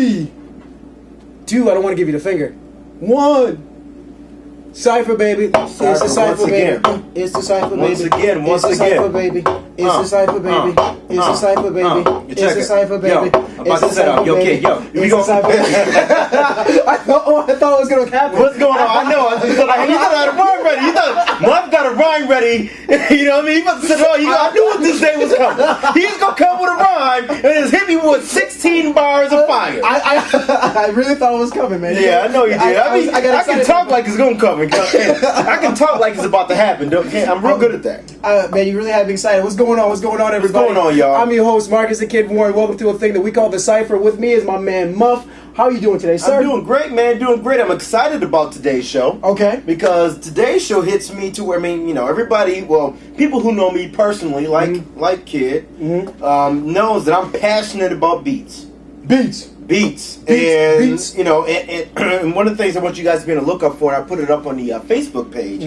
3, 2. I don't want to give you the finger. 1. Cipher, baby. It's the Cipher, baby. It's the Cipher, baby. Once again. It's the Cipher, baby. It's the Cipher, baby. It's the Cipher, baby. It's the Cipher, baby. I'm about to set up. Yo, kid, yo. It's the Cipher, baby. I thought it was going to happen. What's going on? I know. You thought I had a rhyme ready. You thought Muff got a rhyme ready. You know what I mean? He about to set it up. I knew what this day was coming. He's going to come with a rhyme and just hit me with 16 bars of fire. I really thought it was coming, man. Yeah, I know you did. I can talk like it's going to come. I can talk like it's about to happen. I'm real good at that. Man, you really have me excited. What's going on? What's going on, everybody? What's going on, y'all? I'm your host, Marcus the Kid Warren. Welcome to a thing that we call the Cipher. With me is my man, Muff. How are you doing today, sir? I'm doing great, man. Doing great. I'm excited about today's show. Okay. Because today's show hits me to where, I mean, you know, everybody, well, people who know me personally, like Kid, knows that I'm passionate about beats. Beats. You know, and one of the things I want you guys to be on the lookout for, and I put it up on the Facebook page,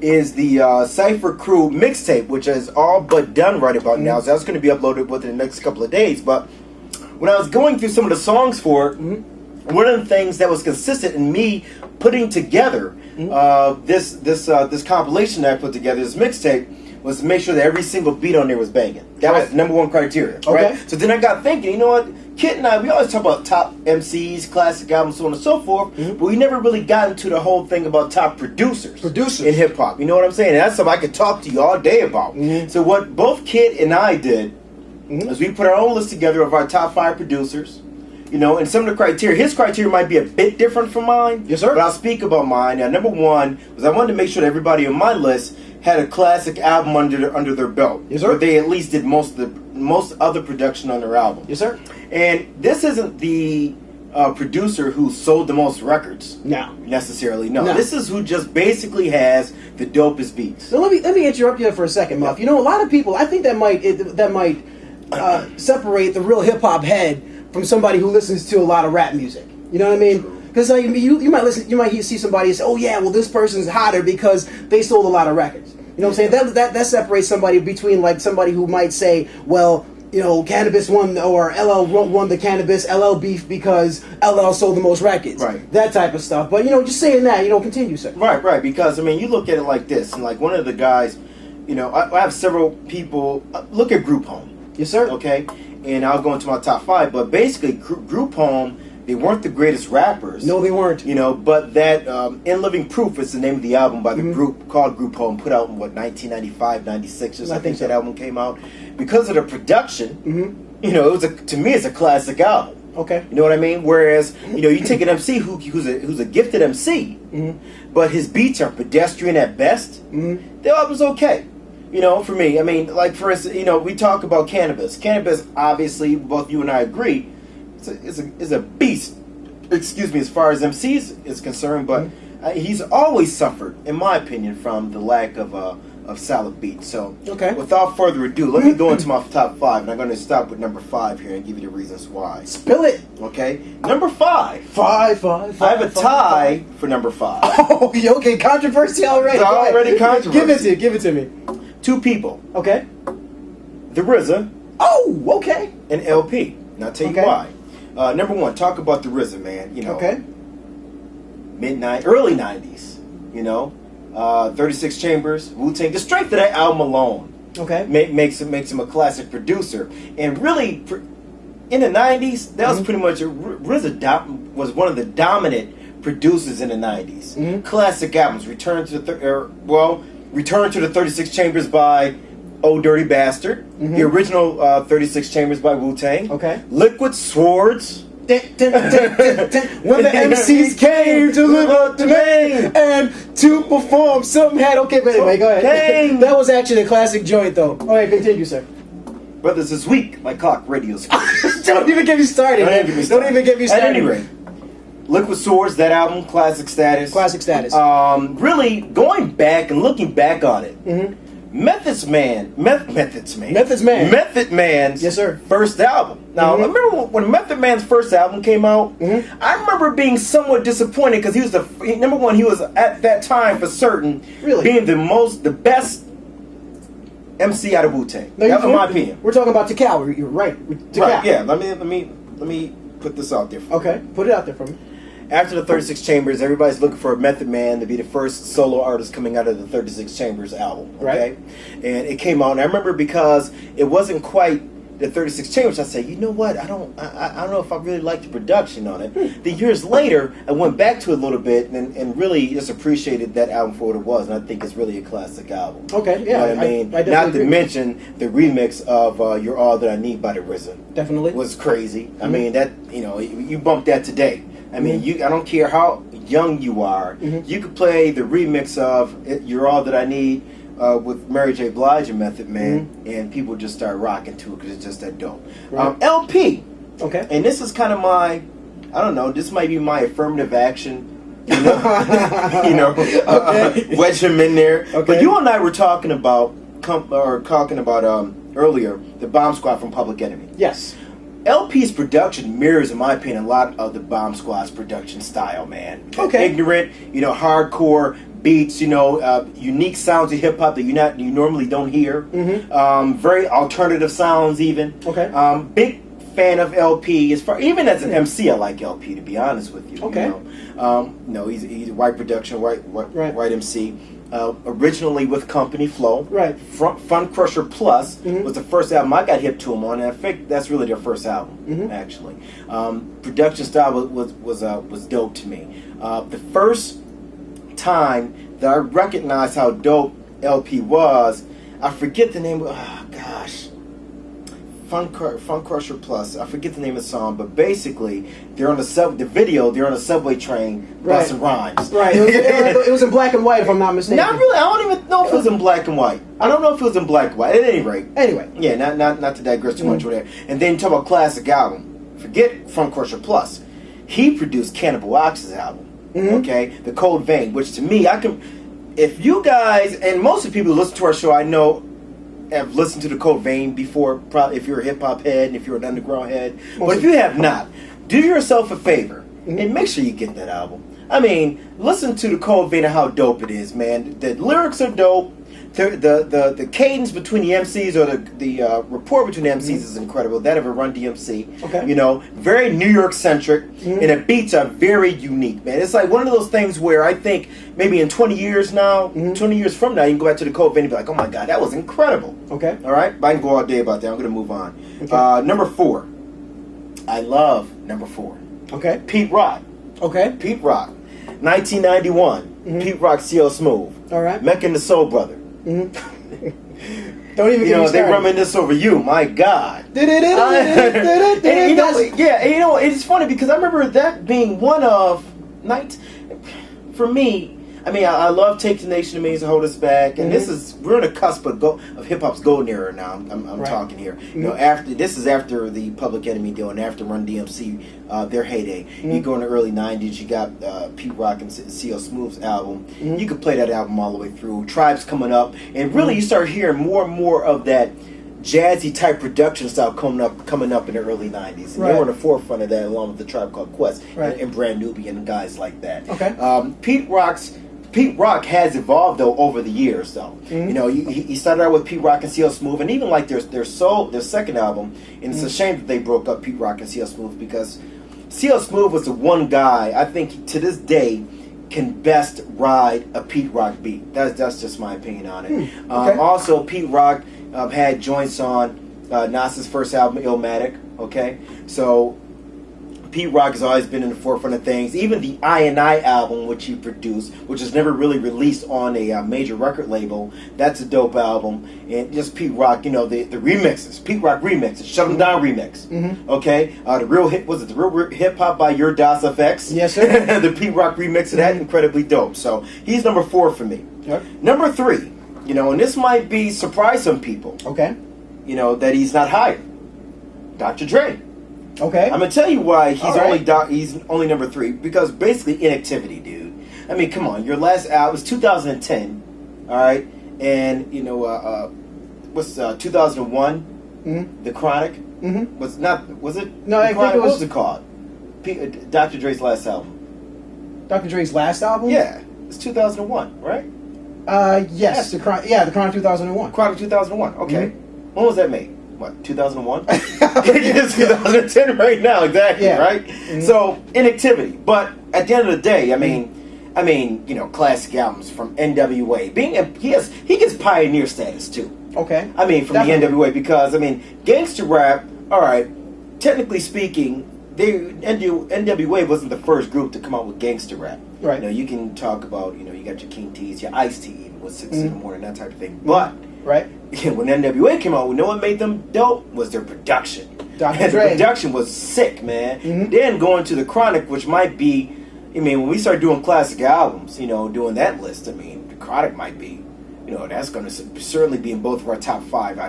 is the Cipher Crew mixtape, which is all but done right about now. So that's going to be uploaded within the next couple of days. But when I was going through some of the songs for it, one of the things that was consistent in me putting together this compilation that I put together, this mixtape, was to make sure that every single beat on there was banging. That was the number one criteria, right? So then I got thinking, you know what? Kit and I, we always talk about top MCs, classic albums, so on and so forth, but we never really got into the whole thing about top producers in hip-hop. You know what I'm saying? And that's something I could talk to you all day about. So what both Kit and I did is we put our own list together of our top 5 producers, you know, and some of the criteria. His criteria might be a bit different from mine. Yes, sir. But I'll speak about mine. Now, number one was I wanted to make sure that everybody on my list had a classic album under their belt. Yes, sir. Or they at least did most other production on their album. Yes, sir. And this isn't the producer who sold the most records. No. Necessarily. No. This is who just basically has the dopest beats. So let me interrupt you for a second, Muff. You know, a lot of people, I think that might separate the real hip hop head from somebody who listens to a lot of rap music. You know what I mean? Because you might see somebody and say, oh yeah, well this person's hotter because they sold a lot of records. You know what I'm saying? That separates somebody between like somebody who might say, well, you know, Cannabis won or LL won the Cannabis LL beef because LL sold the most records. Right. That type of stuff. But you know, just saying that, you know, continue, sir. Right. Because I mean, you look at it like this, and like one of the guys, you know, I have several people look at Group Home. Yes, sir. Okay, and I'll go into my top 5, but basically Group Home, they weren't the greatest rappers. No, they weren't. You know, but that In Living Proof is the name of the album by the group called Group Home, put out in, 1995, 96, I think that album came out. Because of the production, you know, to me, it's a classic album. Okay. You know what I mean? Whereas, you know, you take an MC who's a gifted MC, but his beats are pedestrian at best, the album's okay. You know, for me, I mean, like, for instance, you know, we talk about Cannabis. Cannabis, obviously, both you and I agree, is a beast, excuse me, as far as MCs is concerned, but he's always suffered, in my opinion, from the lack of solid beats. So, without further ado, let me go into my top 5, and I'm going to start with number 5 here and give you the reasons why. Spill it. Okay, number 5. Five. I have a tie for number 5. Oh, okay, controversy already. It's already controversy. Give it to me. 2 people. Okay. The RZA. Oh, okay. And LP. Now I'll tell you why. Number 1, talk about the RZA, man. You know, early 90s. You know, 36 Chambers, Wu-Tang. The strength of that album alone, makes him a classic producer. And really, in the 90s, that was pretty much RZA was one of the dominant producers in the 90s. Classic albums. Return to the 36 Chambers by Oh Dirty Bastard. The original 36 Chambers by Wu-Tang. Liquid Swords. When the MCs came to live up to me and to perform, some had. Okay, but anyway, go ahead. That was actually a classic joint, though. All right, continue, sir. Brothers this week, like Clock Radio's. Don't even get me started. Don't even get me started. At any rate, Liquid Swords, that album, classic status. Classic status. Really, going back and looking back on it, Method Man's yes, sir. first album. Now, I remember when Method Man's first album came out, I remember being somewhat disappointed because he was number one, he was at that time for certain being the best MC out of Wu-Tang. That's my opinion. We're talking about Tikal, you're right. Right, yeah. Let me put this out there for Okay, put it out there for me. After the 36 Chambers, everybody's looking for a Method Man to be the first solo artist coming out of the 36 Chambers album. Okay? Right. And it came out, and I remember because it wasn't quite the 36 Chambers, I said, you know what, I don't know if I really like the production on it. Then years later, I went back to it a little bit and really just appreciated that album for what it was, and I think it's really a classic album. Okay, yeah. You know what I mean? I Not to agree. mention the remix of You're All That I Need by the RZA. Definitely. Was crazy. I mean, that, you know, you bump that today. I mean, I don't care how young you are, you could play the remix of You're All That I Need with Mary J. Blige and Method Man, and people just start rocking to it because it's just that dope. Right. LP. Okay. And this is kind of my, I don't know, this might be my affirmative action, you know, wedge him in there. Okay. But you and I were talking about, earlier, the Bomb Squad from Public Enemy. Yes. LP's production mirrors, in my opinion, a lot of the Bomb Squad's production style, man. Okay. Ignorant, you know, hardcore beats, you know, unique sounds of hip hop that you normally don't hear. Very alternative sounds, even. Okay. Big fan of LP. As far even as an MC, I like LP, to be honest with you. Okay. You know? No, he's a white production, white MC. Originally with Company Flow. Right. Fun Crusher Plus was the first album I got hip to him on, and I think that's really their first album, actually. Production style was dope to me. The first time that I recognized how dope LP was, I forget the name of, Fun Crusher Plus. I forget the name of the song, but basically they're on the video. They're on a subway train busting rhymes. Right. It was in black and white, if I'm not mistaken. Not really. I don't even know if it was in black and white. I don't know if it was in black and white. At any rate. Anyway. Yeah. Not to digress too much over there. And then talk about classic album. Forget Fun Crusher Plus. He produced Cannibal Ox's album. Okay, The Cold Vein, which to me, if you guys and most of the people who listen to our show, I know, have listened to The Cold Vein before, probably if you're a hip-hop head and if you're an underground head. But if you have not, do yourself a favor and make sure you get that album. I mean, listen to The Cold Vein and how dope it is, man. The lyrics are dope. The cadence between the MCs, or the rapport between the MCs is incredible. That of a Run DMC. Okay. You know, very New York-centric, and the beats are very unique, man. It's like one of those things where I think maybe in 20 years now, 20 years from now, you can go back to The Cold Vein and be like, oh my God, that was incredible. Okay. All right? But I can go all day about that. I'm going to move on. Okay. Number 4. I love number 4. Okay. Pete Rock. Okay. Pete Rock. 1991. Pete Rock, CL Smooth. All right. Mecca and the Soul Brother. Don't even You get know, me they started. reminisce over you. My God. And you know, it's funny because I remember that being one of for me. I mean, I love Take the Nation to Me to Hold Us Back, and we're on the cusp of hip hop's golden era now. I'm Right. talking here. You know, this is after the Public Enemy deal and after Run DMC, their heyday. You go in the early '90s, you got Pete Rock and CL Smooth's album. You could play that album all the way through. Tribe's coming up, and really you start hearing more and more of that jazzy type production style coming up in the early '90s, and they were on the forefront of that, along with the Tribe Called Quest and Brand Nubian and guys like that. Okay. Pete Rock has evolved though over the years though. You know, he started out with Pete Rock and CL Smooth, and even like their second album. And it's a shame that they broke up, Pete Rock and CL Smooth, because CL Smooth was the one guy I think to this day can best ride a Pete Rock beat. That's just my opinion on it. Okay. Also, Pete Rock had joints on Nas's first album, Illmatic. Okay, so Pete Rock has always been in the forefront of things. Even the I album, which he produced, which was never really released on a major record label, that's a dope album. And just Pete Rock, you know, the remixes, Pete Rock remixes, Shut 'Em Down remix. Okay, the real hip hop by Your Das FX? Yes, sir. The Pete Rock remix of that, incredibly dope. So he's number 4 for me. Yep. Number 3, you know, and this might surprise some people. Okay. You know, that he's not higher. Dr. Dre. Okay. I'm gonna tell you why All he's only number 3, because basically inactivity, dude. I mean, come on, your last album was 2010, all right, and you know what's 2001, The Chronic was it? No, The I think Chronic? it was- What was it called? Dr. Dre's last album. Dr. Dre's last album? Yeah, it's 2001, right? Yes. The Chronic 2001. Chronic 2001. Okay, when was that made? what, 2001? It's 2010 right now, exactly, Yeah. right? So, inactivity. But at the end of the day, I mean, you know, classic albums from NWA. He gets pioneer status too. Okay. I mean, from Definitely. the NWA, because I mean, gangster rap. All right, technically speaking, NWA wasn't the first group to come out with gangster rap. Right. You know, you can talk about, you know, you got your King T's, your Ice-T, even with 6 in the morning, that type of thing. But right. when NWA came out, you know what made them dope was their production. Dr. And the Dre. production was sick, man. Then going to the Chronic, which might be, I mean, when we start doing classic albums, you know, doing that list, I mean, the Chronic might be, you know, that's going to certainly be in both of our top 5.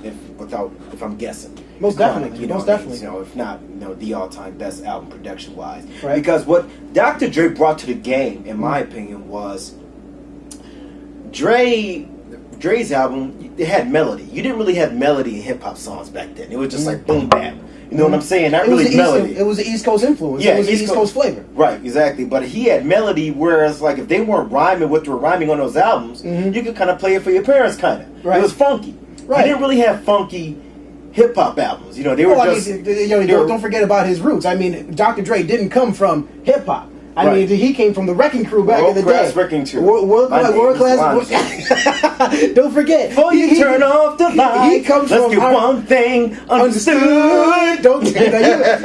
If I'm guessing. Most definitely. You know, Most definitely. You know, if not, you know, the all-time best album production-wise. Right. Because what Dr. Dre brought to the game, in my opinion, was Dre's album. It had melody. You didn't really have melody in hip-hop songs back then. It was just like boom bap. You know what I'm saying? Not really melody. It was the East Coast influence. Yeah, it was the East Coast flavor. Right, exactly. But he had melody, whereas like if they weren't rhyming what they were rhyming on those albums, you could kind of play it for your parents, kind of. Right. It was funky. Right. He didn't really have funky hip hop albums. You know, they were just. Don't forget about his roots. I mean, Dr. Dre didn't come from hip hop. I mean, he came from the Wrecking Crew back in the day. World-class Wrecking Crew. World-class. Don't forget. Before you turn off the light, he comes let's from get one thing understood. Don't you That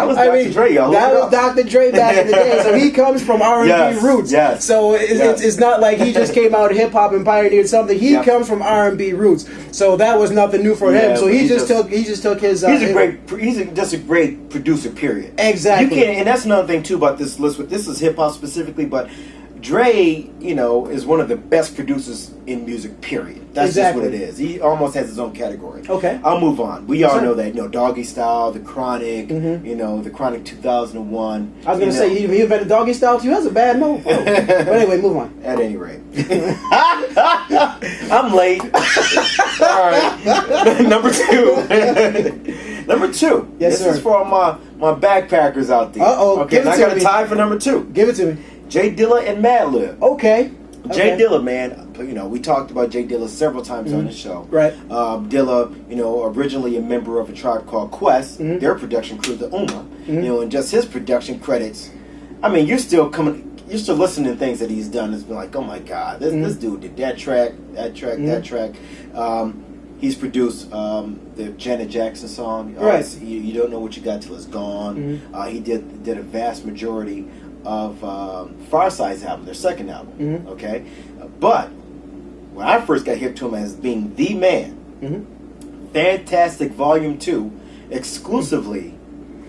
was Dr. Dre, y'all. That was Dr. Dre back in the day. So he comes from R&B roots. Yes. So it's not like he just came out hip hop and pioneered something. He comes from R&B roots. So that was nothing new for him. So he just took his. He's just a great producer. Period. Exactly. You can't, and that's another thing too about this list. This is hip hop specifically, but Dre, you know, is one of the best producers in music. Period. That's just what it is. He almost has his own category. Okay. I'll move on. We all know that. You know, Doggy Style, The Chronic. You know, The Chronic 2001. I was gonna say he invented Doggy Style too. That's a bad move. But anyway, move on. At any rate, I'm late. All right, number 2. Number 2. Yes, this sir. is for all my backpackers out there. Okay, give it and I to got me. a tie for number 2. Give it to me. J Dilla and Madlib. Okay. Jay Dilla, man, you know, we talked about Jay Dilla several times on the show. Right. Dilla, you know, originally a member of a tribe called Quest, their production crew, the Uma, you know, and just his production credits. I mean, you're still listening to things that he's done. It's been like, oh my God, this dude did that track. He's produced the Janet Jackson song. Right. You don't know what you got till it's gone. He did a vast majority of Farside's album, their second album. Okay, but when I first got hip to him as being the man, Fantastic Volume 2, exclusively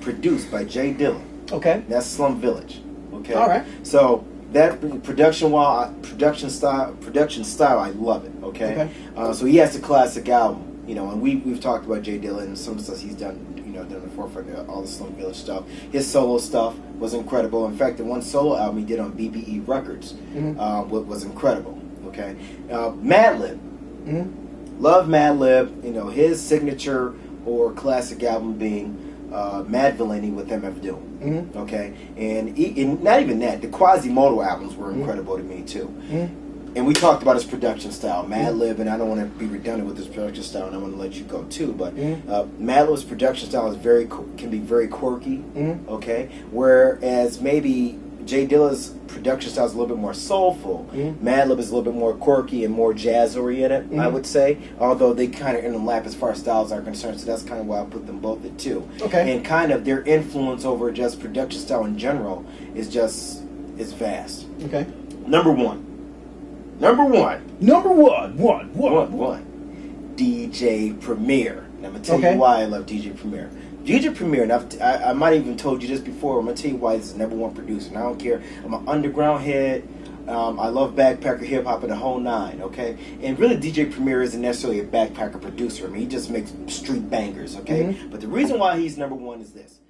produced by J Dilla. Okay, that's Slum Village. Okay, all right. So that production style, I love it. Okay, so he has a classic album. You know, and we've talked about J Dilla and some stuff he's done. You know, done the forefront of all the Slum Village stuff. His solo stuff was incredible. In fact, the one solo album he did on BBE Records was incredible. Okay, Madlib, love Madlib. You know, his signature or classic album being Mad Villainy with MF Doom. Okay, and not even that. The Quasimodo albums were incredible to me too. And we talked about his production style, Madlib, and I don't want to be redundant with his production style, and I want to let you go too. But Madlib's production style is can be very quirky, okay. Whereas maybe J Dilla's production style is a little bit more soulful. Madlib is a little bit more quirky and more jazz oriented, I would say. Although they kind of interlap as far as styles are concerned, so that's kind of why I put them both at 2. Okay. And kind of their influence over just production style in general is vast. Okay. Number one. DJ Premier. And I'm going to tell you why I love DJ Premier. DJ Premier, and I might have even told you this before, I'm going to tell you why this is the #1 producer. And I don't care. I'm an underground head. I love backpacker hip hop and the whole 9, okay? And really, DJ Premier isn't necessarily a backpacker producer. I mean, he just makes street bangers, okay? But the reason why he's #1 is this.